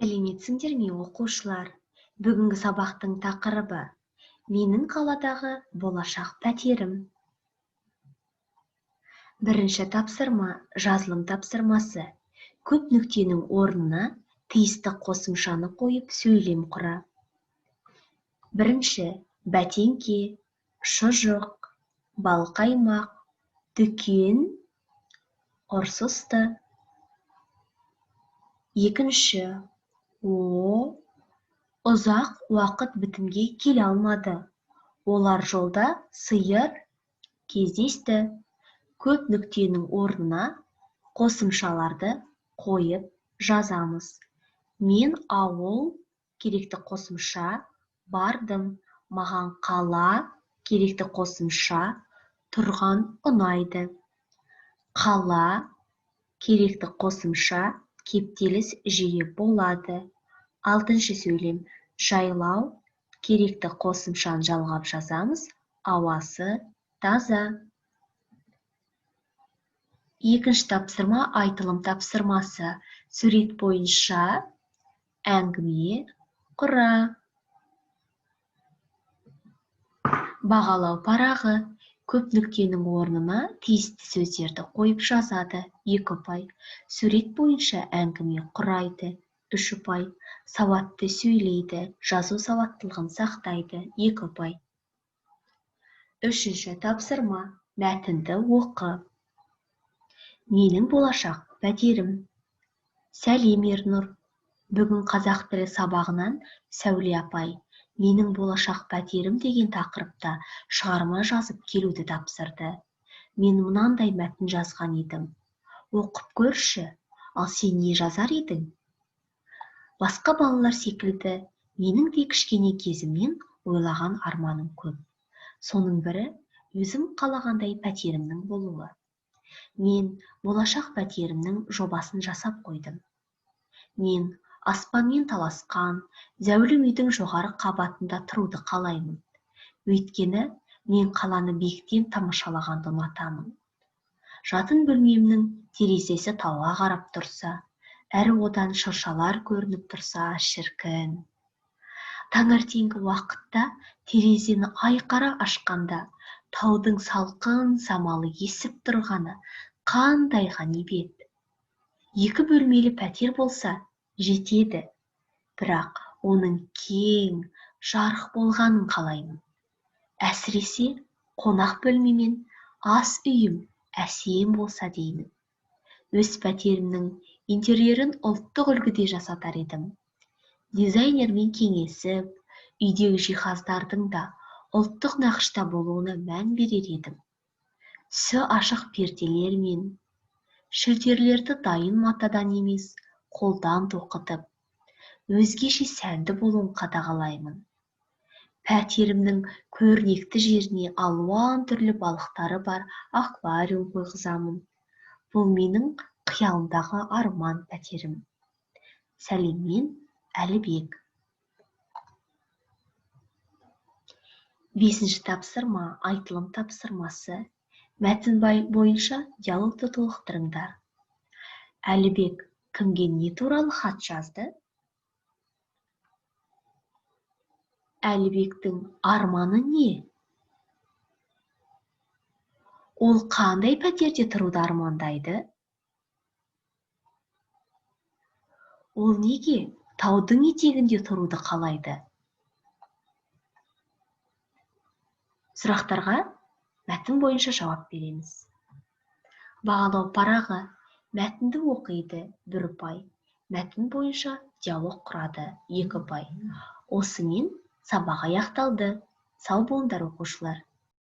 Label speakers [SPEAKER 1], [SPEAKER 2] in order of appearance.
[SPEAKER 1] Сәлеметсіңдер ме, оқушылар? Бүгінгі сабақтың тақырыбы менің қаладағы болашақ пәтерім. Бірінші тапсырма жазылым тапсырмасы. Көп нүктенің орнына тиісті қосымшаны қойып сөйлем құра. Бірінші бәтеңке, шұжық, балқаймақ, дүкен, ұрсысты. Екінші ұзақ уақыт бітімге келе алмады. Олар жолда сиыр кездесті. Көп нүктенің орнына қосымшаларды қойып жазамыз. Мен ауыл керекті қосымша бардым. Маған қала керекті қосымша тұрған ұнайды. Қала керекті қосымша кептеліс жиі болады. Алтыншы сөйлем. Жайлау керекті қосымшаны жалғап жазамыз. Ауасы таза. Екінші тапсырма айтылым тапсырмасы. Сурет бойынша әңгіме құра. Бағалау парағы. Көп нүктенің орнына тиісті сөздерді қойып жазады. 2 ұпай. Сурет бойынша әңгіме құрайды. 3 ұпай. Сауатты сөйлейді. Жазу сауаттылығын сақтайды. 2 ұпай. Үшінші тапсырма. Мәтінді оқы. Менің болашақ пәтерім. Сәлем Ернұр. Бүгін қазақ тілі сабағынан Сәуле апай менің болашақ пәтерім деген тақырыпта шығарма жазып келуді тапсырды. Мен мынандай мәтін жазған едім. Оқып көрші, ал сен не жазар едің? Басқа балалар секілді, менің де кішкене кезімнен ойлаған арманым көп. Соның бірі өзім қалағандай пәтерімнің болуы. Мен болашақ пәтерімнің жобасын жасап қойдым. Мен аспанмен таласқан, зәулім үйдің жоғары қабатында тұруды қалаймын. Өйткені мен қаланы биіктен тамашалағанды ұнатамын. Жатын бөлмемнің терезесі тауға қарап тұрса, әрі одан шыршалар көрініп тұрса, шіркін. Таңертеңгі уақытта терезені айқара ашқанда, таудың салқын самалы есіп тұрғаны қандай ғанибет. 2 бөлмелі пәтер болса жетеді, бірақ оның кең, жарық болғанын қалаймын. Әсіресе қонақ бөлмемен ас үйім әсем болса деймін. Өз пәтерімнің интерьерін ұлттық үлгіде жасатар едім. Дизайнермен кеңесіп, үйдегі жиһаздардың да ұлттық нақышта болуына мән берер едім. Түсі ашық перделер мен шілтерлерді дайын матадан емес, қолдан тоқытып, өзгеше сәнді болуын қадағалаймын. Пәтерімнің көрнекті жеріне алуан түрлі балықтары бар аквариум қойғызамын. Бұл менің қиялымдағы арман пәтерім. Сәлеммен, Әлібек. 5-ші тапсырма айтылым тапсырмасы. Мәтін бойынша диалогты толықтырыңдар. Әлібек кімге не туралы хат жазды? Әлібектің арманы не? Ол қандай пәтерде тұруды армандайды? Ол неге таудың етегінде тұруды қалайды? Сұрақтарға мәтін бойынша жауап береміз. Бағалау парағы. Мәтінді оқиды 1 ұпай. Мәтін бойынша диалог құрады 2 ұпай. Осымен сабақ аяқталды. Сау болыңдар оқушылар.